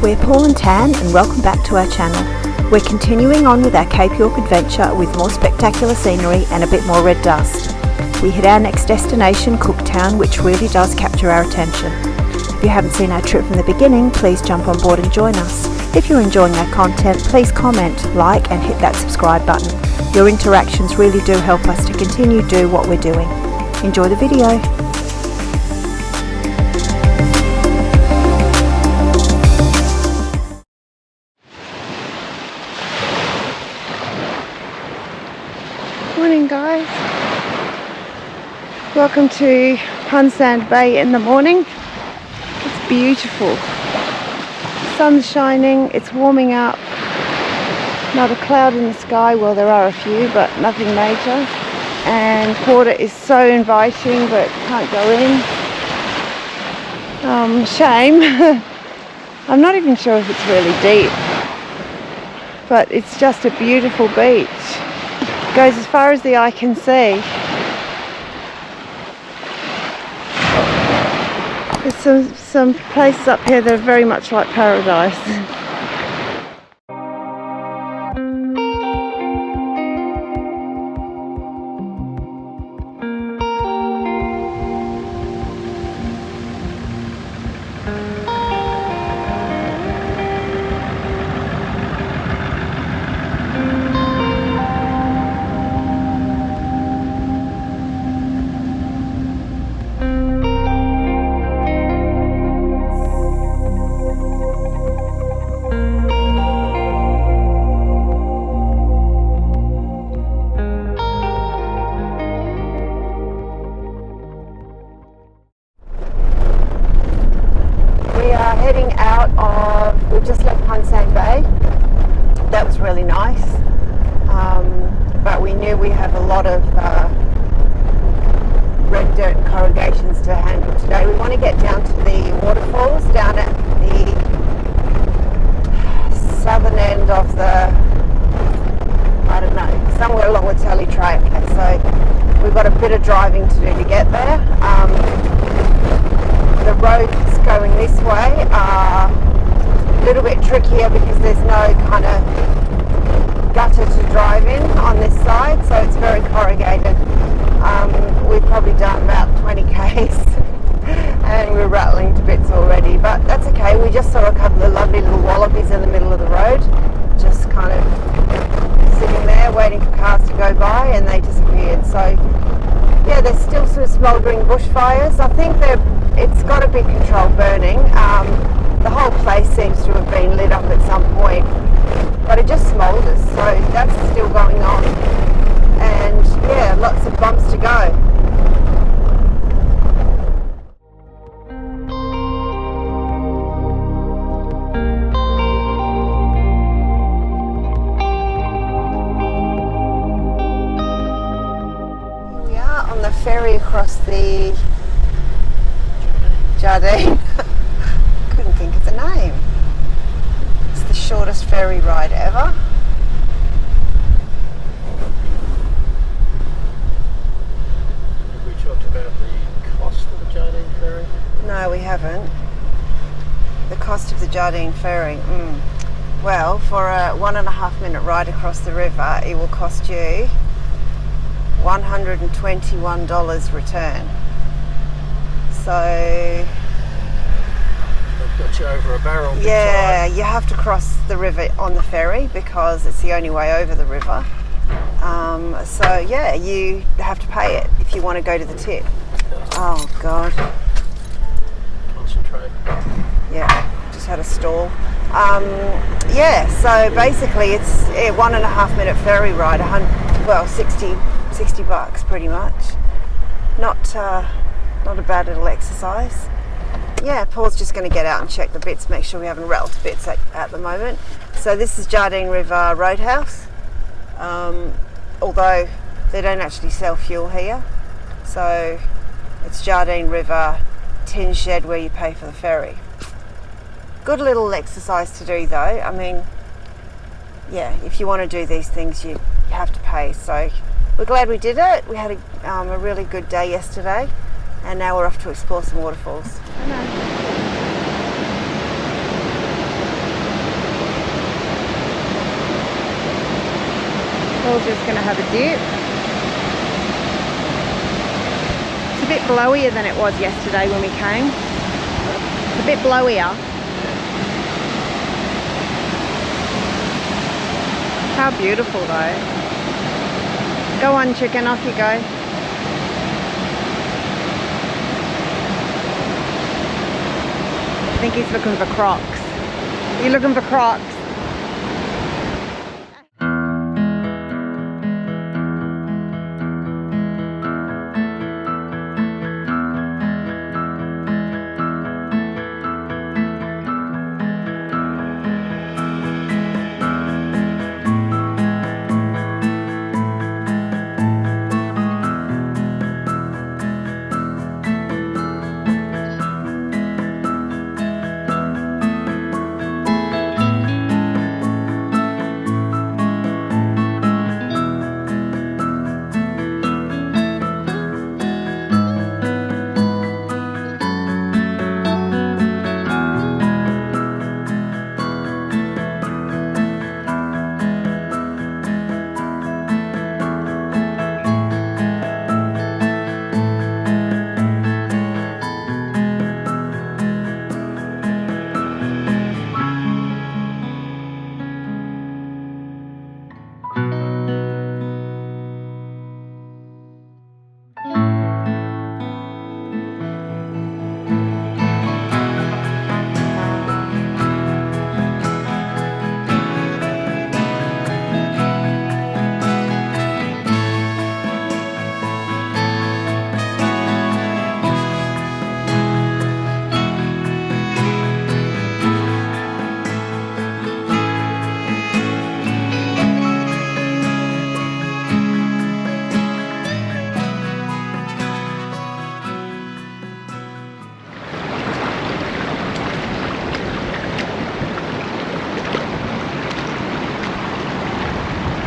we're Paul and Tan and welcome back to our channel. We're continuing on with our Cape York adventure with more spectacular scenery and a bit more red dust. We hit our next destination, Cooktown, which really does capture our attention. If you haven't seen our trip from the beginning, please jump on board and join us. If you're enjoying our content, please comment, like and hit that subscribe button. Your interactions really do help us to continue to do what we're doing. Enjoy the video. Morning guys, welcome to Queensland Bay in the morning. It's beautiful, sun's shining, it's warming up, not a cloud in the sky, well there are a few but nothing major, and water is so inviting but can't go in. Shame. I'm not even sure if it's really deep, but it's just a beautiful beach. Goes as far as the eye can see. There's some places up here that are very much like paradise. Heading out of, we just left Queensland Bay. That was really nice, but we knew we have a lot of red dirt corrugations to handle today. We want to get down to the waterfalls down at the southern end of the, I don't know, somewhere along the Tally Track. So we've got a bit of driving to do to get there. The roads going this way are a little bit trickier because there's no kind of gutter to drive in on this side, so it's very corrugated. We've probably done about 20 k's and we're rattling to bits already, but that's okay. We just saw a couple of lovely little wallabies in the middle of the road, just kind of sitting there waiting for cars to go by, and they disappeared. So yeah, there's still some smouldering bushfires. I think it's got to be controlled burning. The whole place seems to have been lit up at some point, but it just smoulders, so that's still going on. And yeah, lots of bumps to go. Here we are on the ferry across the Jardine. Couldn't think of the name. It's the shortest ferry ride ever. Have we talked about the cost of the Jardine ferry? No, we haven't. The cost of the Jardine ferry. Well, for a 1.5 minute ride across the river, it will cost you $121 return. So they've got you over a barrel. Yeah, you have to cross the river on the ferry because it's the only way over the river. So yeah, you have to pay it if you want to go to the tip. Oh God. Concentrate. Yeah, just had a stall. Yeah, so basically it's a 1.5 minute ferry ride. Well, 60 bucks pretty much. Not a bad little exercise. Yeah, Paul's just going to get out and check the bits, make sure we haven't rattled to bits at the moment. So this is Jardine River Roadhouse, although they don't actually sell fuel here. So it's Jardine River tin shed where you pay for the ferry. Good little exercise to do though. I mean, yeah, if you want to do these things you have to pay. So we're glad we did it. We had a really good day yesterday. And now we're off to explore some waterfalls. Paul's just going to have a dip. It's a bit blowier than it was yesterday when we came. It's a bit blowier. How beautiful though. Go on, chicken, off you go. I think he's looking for Crocs. You're looking for Crocs?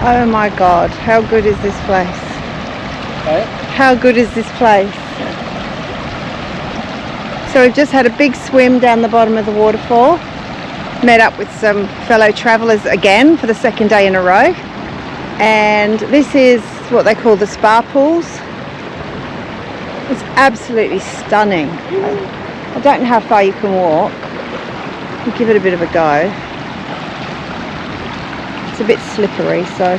Oh my God, how good is this place? Okay. How good is this place? So we've just had a big swim down the bottom of the waterfall. Met up with some fellow travellers again for the second day in a row. And this is what they call the spa pools. It's absolutely stunning. I don't know how far you can walk. We'll give it a bit of a go. It's a bit slippery, so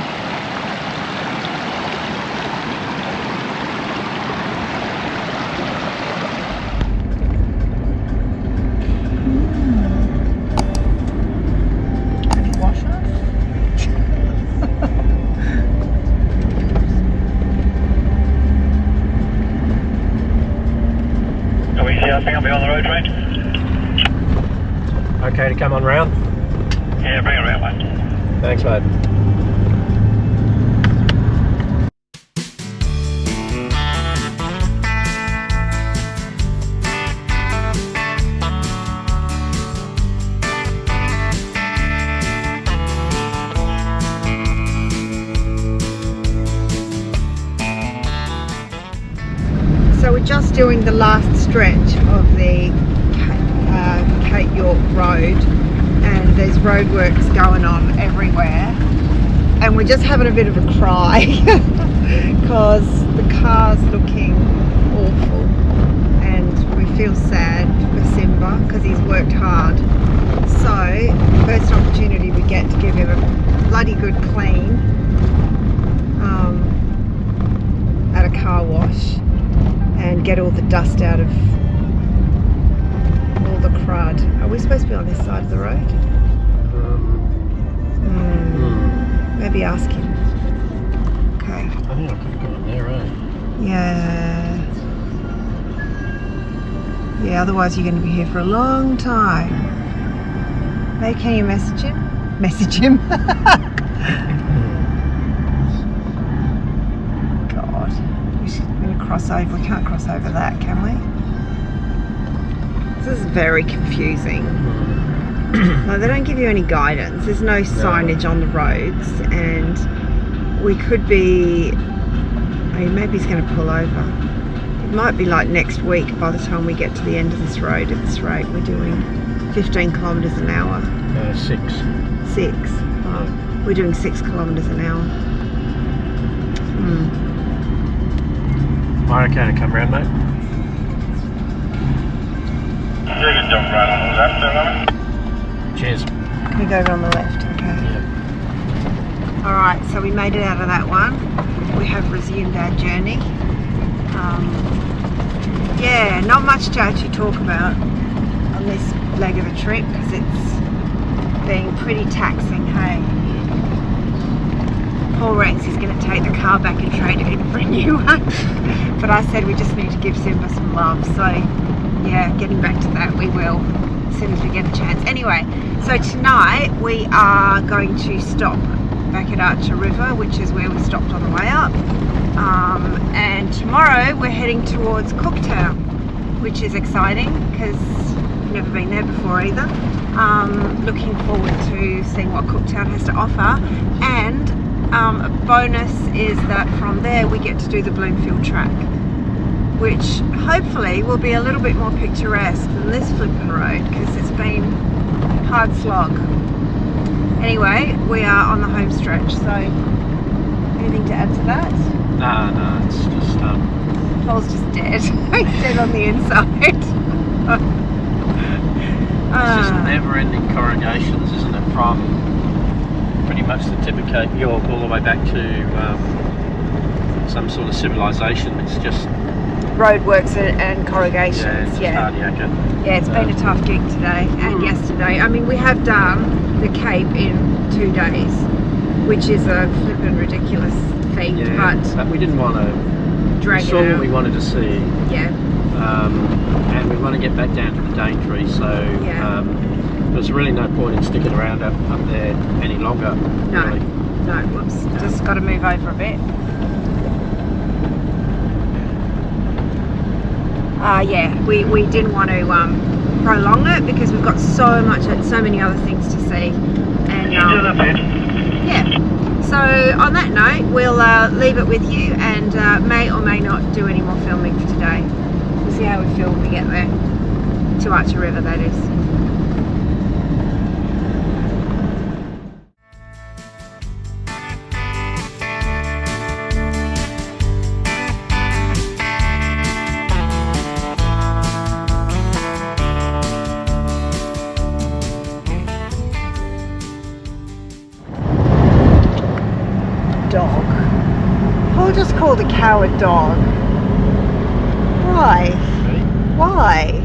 I think I'll be on the road, right? Okay to come on round? Yeah, bring it around, mate. Thanks, mate. So we're just doing the last stretch of the Cape York Road, and there's roadworks going on everywhere, and we're just having a bit of a cry because the car's looking awful, and we feel sad for Simba because he's worked hard. So first opportunity we get to give him a bloody good clean at a car wash and get all the dust out of all the crud. Are we supposed to be on this side of the road? Maybe ask him. Okay. I think I could have gone there, eh? Yeah. Yeah, otherwise you're going to be here for a long time. Hey, can you message him? Message him? God. We're going to cross over. We can't cross over that, can we? This is very confusing. No, they don't give you any guidance. There's no signage on the roads, and we could be, I mean, maybe he's going to pull over. It might be like next week by the time we get to the end of this road. At this rate, we're doing 15 kilometres an hour. 6. 6. Oh, we're doing 6 kilometres an hour. Am I okay to come round, mate? You can jump right on the left there, Robert. Cheers. We go on the left, okay. Yeah. Alright, so we made it out of that one. We have resumed our journey. Yeah, not much to actually talk about on this leg of the trip because it's been pretty taxing, hey? Paul reckons he's going to take the car back and trade it in for a new one. But I said we just need to give Simba some love. So yeah, getting back to that we will as soon as we get a chance. Anyway, so tonight we are going to stop back at Archer River, which is where we stopped on the way up. And tomorrow we're heading towards Cooktown, which is exciting because I've never been there before either. Looking forward to seeing what Cooktown has to offer, and a bonus is that from there we get to do the Bloomfield track, which hopefully will be a little bit more picturesque than this flipping road because it's been a hard slog. Anyway, we are on the home stretch, so anything to add to that? No, it's just Paul's just dead. He's dead on the inside. it's just never-ending corrugations, isn't it? From pretty much the tip of Cape York all the way back to some sort of civilization. It's just roadworks and corrugations. Yeah. Yeah, it's been a tough gig today and yesterday. I mean, we have done the Cape in 2 days, which is a flippin' ridiculous feat. Yeah, but we didn't want to drag saw it out. what we wanted to see. Yeah. And we want to get back down to the Daintree, so there's really no point in sticking around up there any longer. No, really. no, whoops. Just got to move over a bit. Yeah, we didn't want to prolong it because we've got so many other things to see. And yeah. So on that note, we'll leave it with you, and may or may not do any more filming for today. We'll see how we feel when we get there to Archer River, that is. Dog. Paul just called a cow a dog. Why? Ready? Why?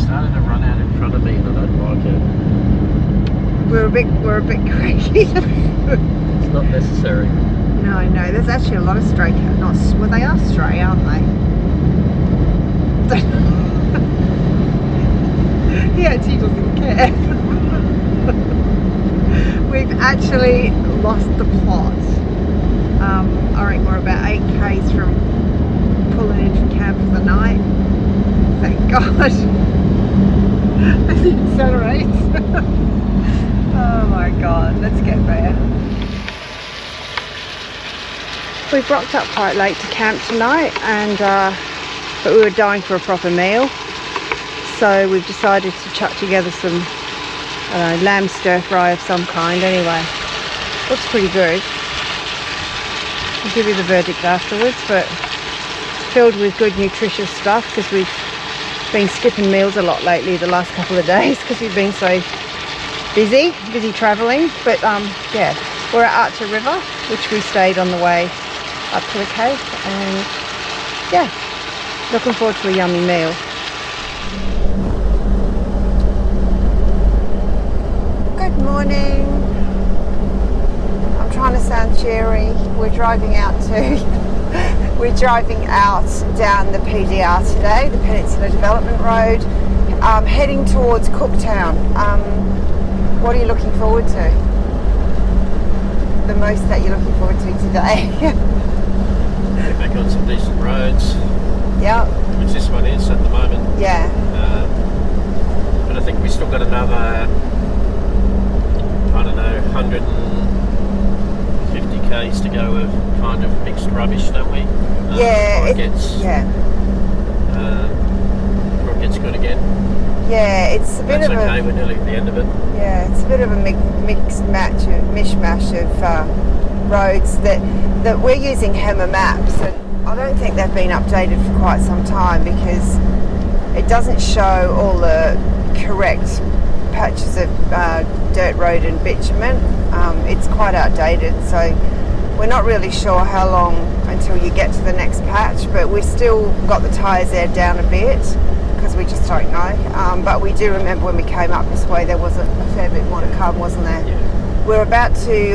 Started to run out in front of me and I don't like it. We're a bit crazy. It's not necessary. No, there's actually a lot of stray cats. Well, they are stray, aren't they? He actually doesn't care. We've actually lost the plot. I reckon we're about 8 k's from pulling in from camp for the night. Thank God. As it accelerates. Oh my God, let's get there. We've rocked up quite late to camp tonight, and but we were dying for a proper meal, so we've decided to chuck together some lamb stir fry of some kind. Anyway, looks pretty good. I'll give you the verdict afterwards, but filled with good nutritious stuff because we've been skipping meals a lot lately the last couple of days because we've been so busy travelling. But yeah, we're at Archer River, which we stayed on the way up to the Cape, and yeah, looking forward to a yummy meal. Good morning. I'm trying to sound cheery. We're driving out down the PDR today, the Peninsula Development Road, heading towards Cooktown. What are you looking forward to? The most that you're looking forward to today? Get back on some decent roads. Yeah. Which this one is at the moment. Yeah. But I think we still got another, I don't know, 150 k's to go of kind of mixed rubbish, don't we? Yeah. Before it gets good again. Yeah, it's a bit That's of okay, we're nearly at the end of it. Yeah, it's a bit of a mixed mishmash of roads that we're using Hammer Maps, and I don't think they've been updated for quite some time because it doesn't show all the correct patches of dirt road and bitumen. It's quite outdated, so we're not really sure how long until you get to the next patch, but we've still got the tyres aired down a bit because we just don't know. But we do remember when we came up this way there was a fair bit more to come, wasn't there? Yeah. We're about to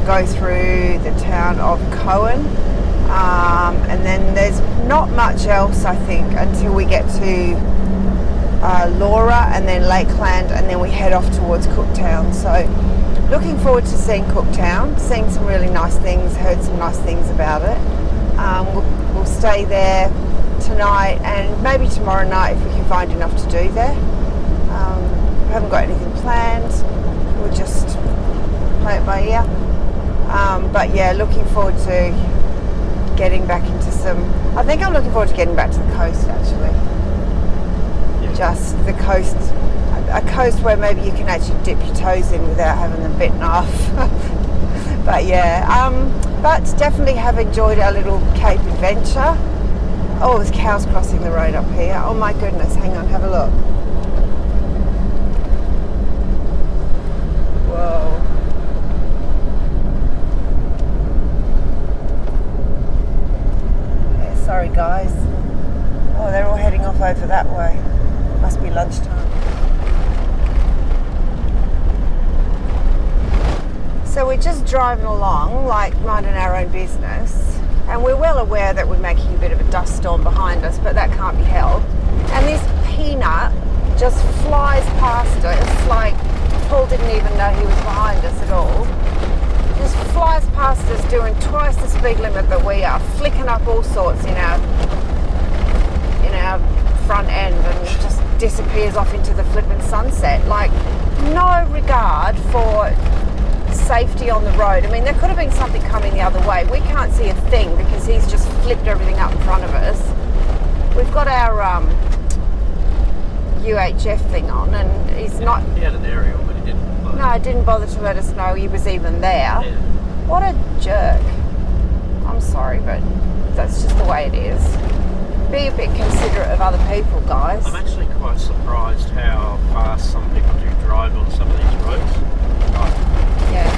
go through the town of Cohen, and then there's not much else, I think, until we get to Laura and then Lakeland, and then we head off towards Cooktown. So looking forward to seeing Cooktown, seeing some really nice things, heard some nice things about it. We'll stay there tonight and maybe tomorrow night if we can find enough to do there. We haven't got anything planned, we'll just play it by ear. But yeah, looking forward to getting back into I think I'm looking forward to getting back to the coast actually. Yeah. Just the coast, a coast where maybe you can actually dip your toes in without having them bitten off. But yeah, but definitely have enjoyed our little Cape adventure. Oh, there's cows crossing the road up here. Oh my goodness, hang on, have a look. Whoa. Yeah, sorry guys. Oh, they're all heading off over that way. Must be lunchtime. So we're just driving along, like minding our own business, and we're well aware that we're making a bit of a dust storm behind us, but that can't be helped. And this peanut just flies past us, like Paul didn't even know he was behind us at all. Just flies past us doing twice the speed limit that we are, flicking up all sorts in our front end, and just disappears off into the flipping sunset. Like, no regard for safety on the road. I mean, there could have been something coming the other way. We can't see a thing because he's just flipped everything up in front of us. We've got our UHF thing on, and he's not... He had an aerial, but he didn't. Like, no, didn't bother to let us know he was even there. Yeah. What a jerk. I'm sorry, but that's just the way it is. Be a bit considerate of other people, guys. I'm actually quite surprised how fast some people do drive on some of these roads. Like, Yeah.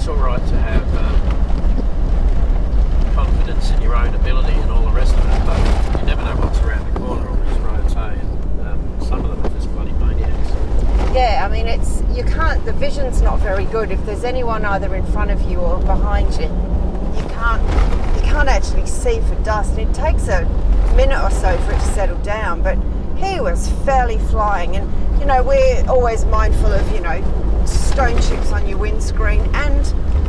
it's all right to have confidence in your own ability and all the rest of it, but you never know what's around the corner on these roads, hey? And some of them are just bloody maniacs. Yeah, I mean, you can't, the vision's not very good. If there's anyone either in front of you or behind you, you can't actually see for dust. And it takes a minute or so for it to settle down, but he was fairly flying. And you know, we're always mindful of, you know, stone chips on your windscreen, and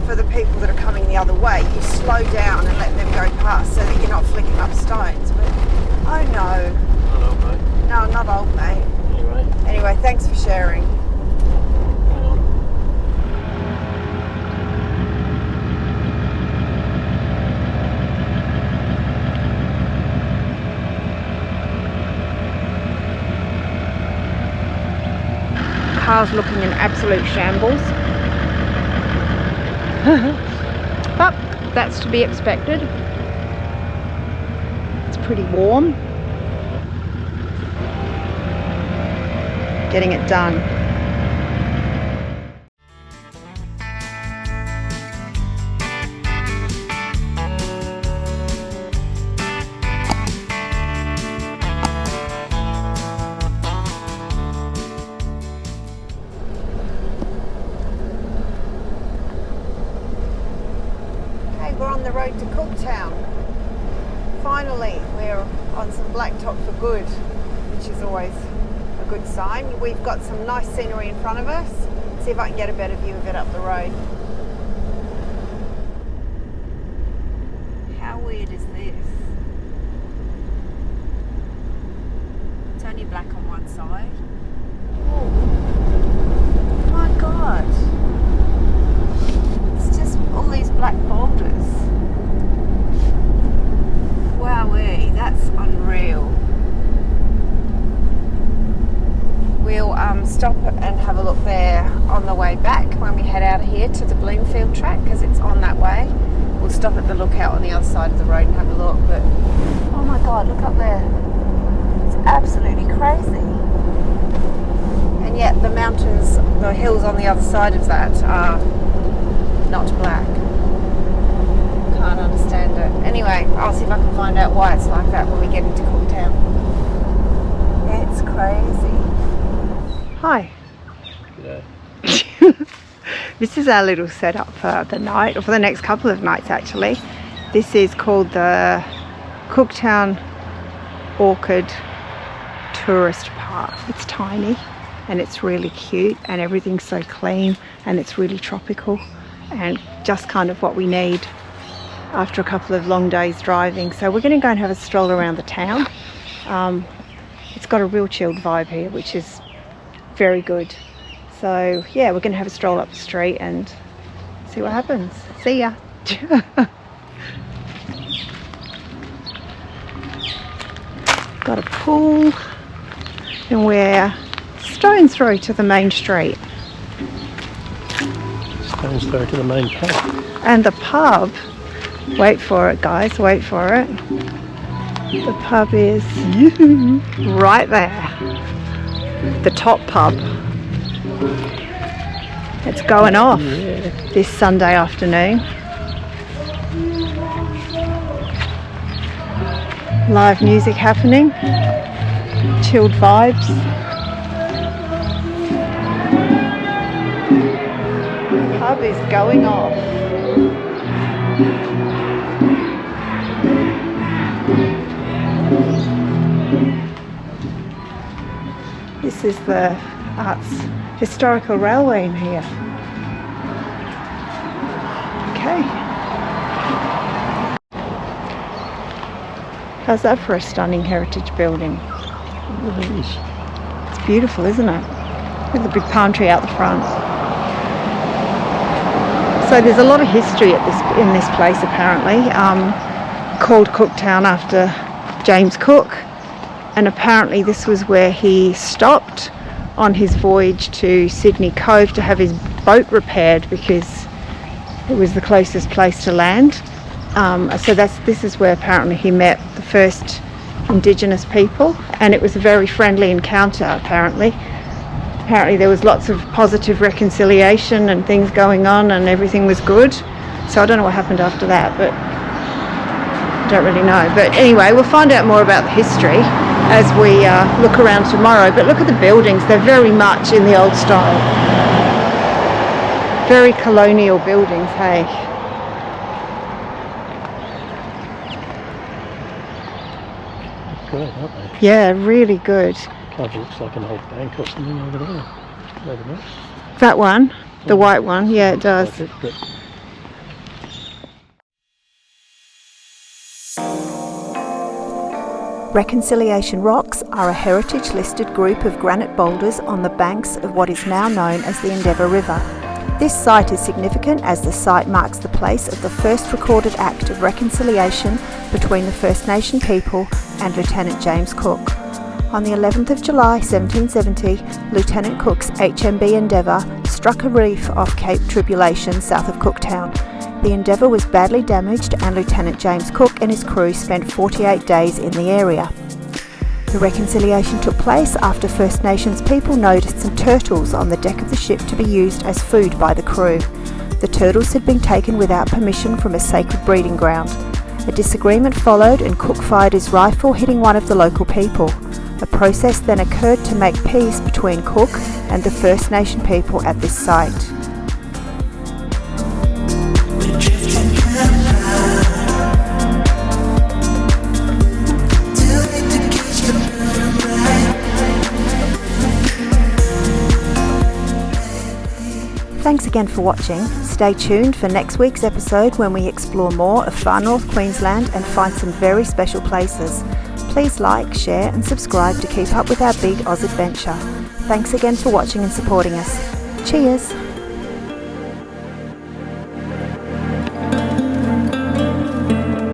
for the people that are coming the other way, you slow down and let them go past so that you're not flicking up stones. But oh no. Not old, mate. No, not old, mate. Anyway, thanks for sharing. Hang on. Car's looking in absolute shambles. But that's to be expected. It's pretty warm. Getting it done. We're on the road to Cooktown. Finally, we're on some blacktop for good, which is always a good sign. We've got some nice scenery in front of us. See if I can get a better view of it up the road. How weird is this? It's only black on one side. Oh my God. It's just all these black boulders. Wowee, that's unreal. We'll stop and have a look there on the way back when we head head out of here to the Bloomfield track because it's on that way. We'll stop at the lookout on the other side of the road and have a look, but oh my god, look up there. It's absolutely crazy. And yet the mountains, the hills on the other side of that are not black. Can't understand it. Anyway, I'll see if I can find out why it's like that when we get into Cooktown. It's crazy. Hi. G'day. This is our little setup for the night, or for the next couple of nights actually. This is called the Cooktown Orchid Tourist Park. It's tiny and it's really cute and everything's so clean and it's really tropical and just kind of what we need after a couple of long days driving. So we're going to go and have a stroll around the town. It's got a real chilled vibe here, which is very good. So yeah, we're going to have a stroll up the street and see what happens. See ya. Got a pool and we're stone's throw to the main street. Stone's throw to the main pub. And the pub, wait for it guys, wait for it. The pub is right there. The top pub. It's going off this Sunday afternoon. Live music happening, chilled vibes. The pub is going off. This is the Arts Historical Railway in here. Okay. How's that for a stunning heritage building? It's beautiful, isn't it? With a big palm tree out the front. So there's a lot of history in this place apparently, called Cooktown after James Cook, and apparently this was where he stopped on his voyage to Sydney Cove to have his boat repaired because it was the closest place to land. So this is where apparently he met the first Indigenous people, and it was a very friendly encounter apparently. Apparently there was lots of positive reconciliation and things going on and everything was good. So I don't know what happened after that, but I don't really know. But anyway, we'll find out more about the history as we look around tomorrow. But look at the buildings, they're very much in the old style. Very colonial buildings, hey. Great, aren't they? Yeah, really good. Kind of looks like an old bank or something over there. Maybe not. That one, the white one, yeah it does. Like it, but Reconciliation Rocks are a heritage-listed group of granite boulders on the banks of what is now known as the Endeavour River. This site is significant as the site marks the place of the first recorded act of reconciliation between the First Nation people and Lieutenant James Cook. On the 11th of July 1770, Lieutenant Cook's HMB Endeavour struck a reef off Cape Tribulation south of Cooktown. The Endeavour was badly damaged and Lieutenant James Cook and his crew spent 48 days in the area. The reconciliation took place after First Nations people noticed some turtles on the deck of the ship to be used as food by the crew. The turtles had been taken without permission from a sacred breeding ground. A disagreement followed and Cook fired his rifle, hitting one of the local people. A process then occurred to make peace between Cook and the First Nation people at this site. Thanks again for watching. Stay tuned for next week's episode when we explore more of far north Queensland and find some very special places. Please like, share and subscribe to keep up with our big Oz adventure. Thanks again for watching and supporting us. Cheers!